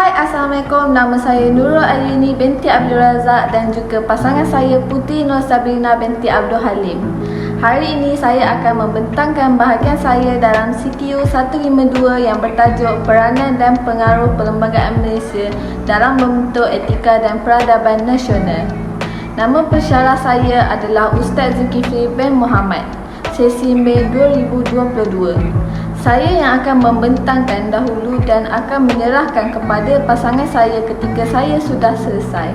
Hai, Assalamualaikum. Nama saya Nurul Arini binti Abdul Razak dan juga pasangan saya Putri Nur Sabrina binti Abdul Halim. Hari ini saya akan membentangkan bahagian saya dalam CTU 152 yang bertajuk Peranan dan Pengaruh Perlembagaan Malaysia dalam Membentuk Etika dan Peradaban Nasional. Nama pensyarah saya adalah Ustaz Zulkifli bin Muhammad. Sesi Mei 2022. Saya yang akan membentangkan dahulu dan akan menyerahkan kepada pasangan saya ketika saya sudah selesai.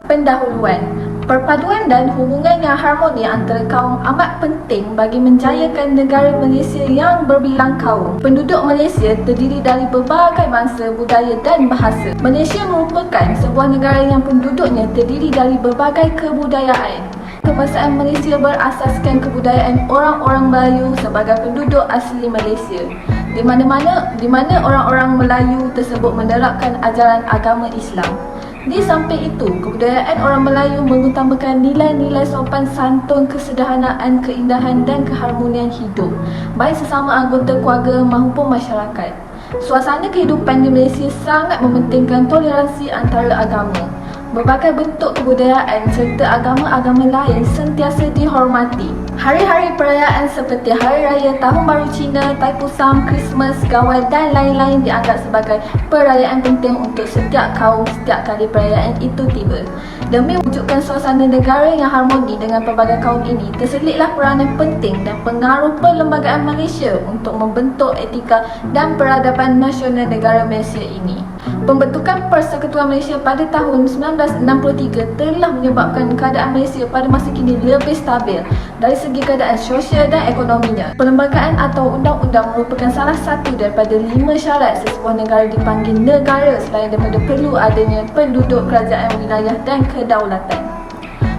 Pendahuluan. Perpaduan dan hubungan yang harmoni antara kaum amat penting bagi menjayakan negara Malaysia yang berbilang kaum. Penduduk Malaysia terdiri dari berbagai bangsa, budaya dan bahasa. Malaysia merupakan sebuah negara yang penduduknya terdiri dari berbagai kebudayaan. Kebahasaan Malaysia berasaskan kebudayaan orang-orang Melayu sebagai penduduk asli Malaysia. Di mana orang-orang Melayu tersebut menerapkan ajaran agama Islam. Di samping itu, kebudayaan orang Melayu mengutamakan nilai-nilai sopan santun, kesederhanaan, keindahan dan keharmonian hidup, baik sesama anggota keluarga maupun masyarakat. Suasana kehidupan di Malaysia sangat mementingkan toleransi antara agama. Berbagai bentuk kebudayaan serta agama-agama lain sentiasa dihormati. Hari-hari perayaan seperti Hari Raya Tahun Baru Cina, Taipusam, Christmas, Gawai dan lain-lain dianggap sebagai perayaan penting untuk setiap kaum setiap kali perayaan itu tiba. Demi mewujudkan suasana negara yang harmoni dengan pelbagai kaum ini, terselitlah peranan penting dan pengaruh Perlembagaan Malaysia untuk membentuk etika dan peradaban nasional negara Malaysia ini. Pembentukan Persekutuan Malaysia pada tahun 1963 telah menyebabkan keadaan Malaysia pada masa kini lebih stabil dari segi keadaan sosial dan ekonominya. Perlembagaan atau undang-undang merupakan salah satu daripada 5 syarat sesebuah negara dipanggil negara selain daripada perlu adanya penduduk, kerajaan, wilayah dan kedaulatan.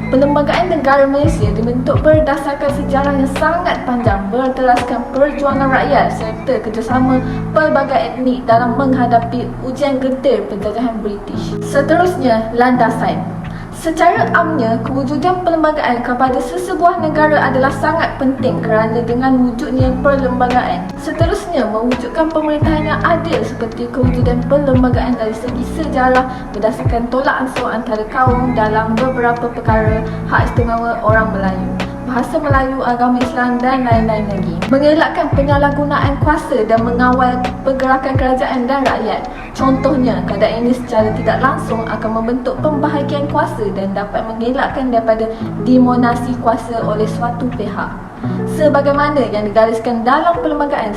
Perlembagaan negara Malaysia dibentuk berdasarkan sejarah yang sangat panjang berteraskan perjuangan rakyat serta kerjasama pelbagai etnik dalam menghadapi ujian getir penjajahan British. Seterusnya, landasan. Secara amnya, kewujudan perlembagaan kepada sesebuah negara adalah sangat penting kerana dengan wujudnya perlembagaan. Seterusnya, mewujudkan pemerintahan yang adil seperti kewujudan perlembagaan dari segi sejarah berdasarkan tolak ansur antara kaum dalam beberapa perkara hak istimewa orang Melayu, bahasa Melayu, agama Islam dan lain-lain lagi. Mengelakkan penyalahgunaan kuasa dan mengawal pergerakan kerajaan dan rakyat. Contohnya, keadaan ini secara tidak langsung akan membentuk pembahagian kuasa dan dapat mengelakkan daripada dimonasi kuasa oleh suatu pihak. Sebagaimana yang digariskan dalam perlembagaan,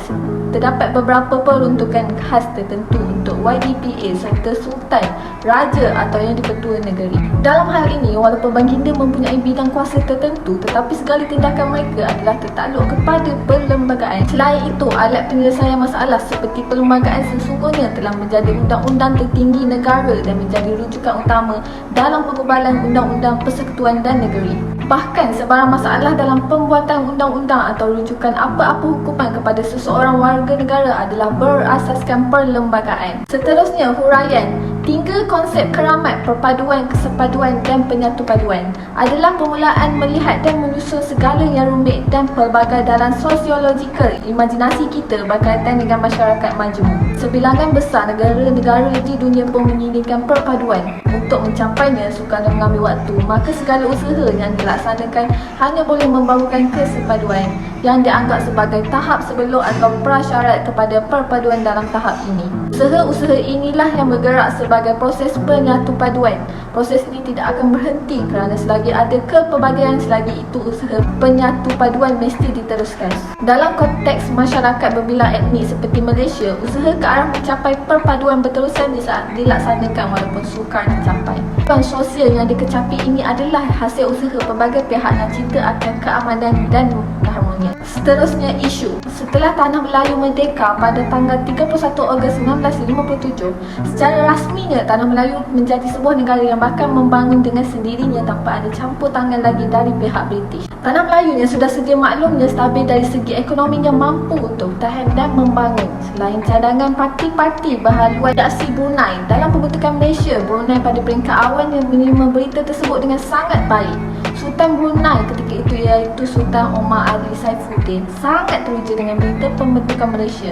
terdapat beberapa peruntukan khas tertentu untuk YDPA serta Sultan, Raja atau yang di-Ketua Negeri. Dalam hal ini, walaupun baginda mempunyai bidang kuasa tertentu, tetapi segala tindakan mereka adalah tertakluk kepada perlembagaan. Selain itu, alat penyelesaian masalah seperti perlembagaan sesungguhnya telah menjadi undang-undang tertinggi negara dan menjadi rujukan utama dalam pengubalan undang-undang persekutuan dan negeri. Bahkan sebarang masalah dalam pembuatan undang-undang atau rujukan apa-apa hukuman kepada seseorang warga negara adalah berasaskan perlembagaan. Seterusnya, huraian. 3 konsep keramat, perpaduan, kesepaduan dan penyatupaduan adalah permulaan melihat dan menyusun segala yang rumit dan pelbagai dalam sosiologikal imajinasi kita berkaitan dengan masyarakat majmuk. Sebilangan besar negara-negara di dunia pun menginginkan perpaduan. Untuk mencapainya sukar dan mengambil waktu, maka segala usaha yang dilaksanakan hanya boleh membawakan kesepaduan yang dianggap sebagai tahap sebelum atau prasyarat kepada perpaduan dalam tahap ini. Usaha-usaha inilah yang bergerak sebagai proses penyatupaduan. Proses ini tidak akan berhenti kerana selagi ada kepelbagaian, selagi itu usaha penyatupaduan mesti diteruskan. Dalam konteks masyarakat berbilang etnik seperti Malaysia, usaha ke arah mencapai perpaduan berterusan dilaksanakan walaupun sukar dicapai. Perubahan sosial yang dikecapi ini adalah hasil usaha pelbagai pihak yang cinta akan keamanan dan keharmonian. Seterusnya, isu. Setelah Tanah Melayu merdeka pada tanggal 31 Ogos 1957, secara rasminya Tanah Melayu menjadi sebuah negara yang bakal membangun dengan sendirinya tanpa ada campur tangan lagi dari pihak British. Tanah Melayu yang sudah sedia maklumnya stabil dari segi ekonomi yang mampu untuk bertahan dan membangun. Selain cadangan parti-parti berhaluan aksi Brunei dalam pembentukan Malaysia, Brunei pada peringkat awal yang menerima berita tersebut dengan sangat baik. Sultan Brunei ketika itu iaitu Sultan Omar Ali Saifuddin sangat teruja dengan berita pembentukan Malaysia.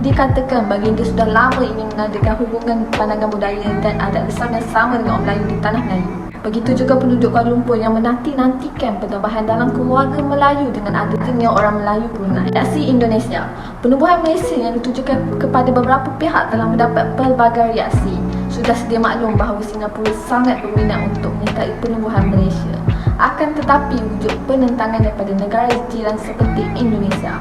Dikatakan baginda sudah lama ingin mengadakan hubungan pandangan budaya dan adat Islam yang sama dengan orang Melayu di tanah Melayu. Begitu juga penduduk Kuala Lumpur yang menanti-nantikan penambahan dalam keluarga Melayu dengan adanya orang Melayu Brunei. Reaksi Indonesia. Penubuhan Malaysia yang ditujukan kepada beberapa pihak telah mendapat pelbagai reaksi. Sudah sedia maklum bahawa Singapura sangat berminat untuk menyertai penubuhan Malaysia. Akan tetapi wujud penentangan daripada negara jiran seperti Indonesia.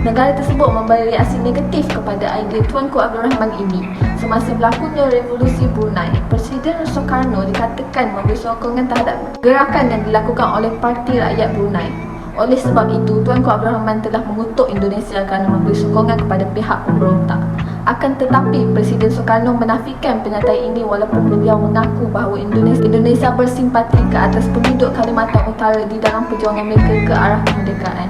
Negara tersebut memberi reaksi negatif kepada idea Tuanku Abdul Rahman ini. Semasa berlakunya Revolusi Brunei, Presiden Sukarno dikatakan memberi sokongan terhadap gerakan yang dilakukan oleh Parti Rakyat Brunei. Oleh sebab itu, Tuanku Abdul Rahman telah mengutuk Indonesia kerana memberi sokongan kepada pihak pemberontak. Akan tetapi, Presiden Sukarno menafikan pernyataan ini walaupun beliau mengaku bahawa Indonesia bersimpati ke atas penduduk Kalimantan Utara di dalam perjuangan mereka ke arah kemerdekaan.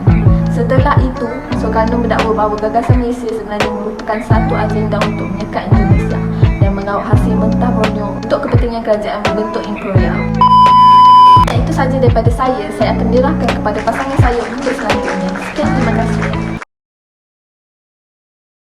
Setelah itu, Sukarno mendakwa bahawa gagasan Malaysia sebenarnya merupakan satu agenda untuk menyekat Indonesia dan mengawal hasil mentah Borneo untuk kepentingan kerajaan membentuk imperial. Itu sahaja daripada saya akan menyerahkan kepada pasangan saya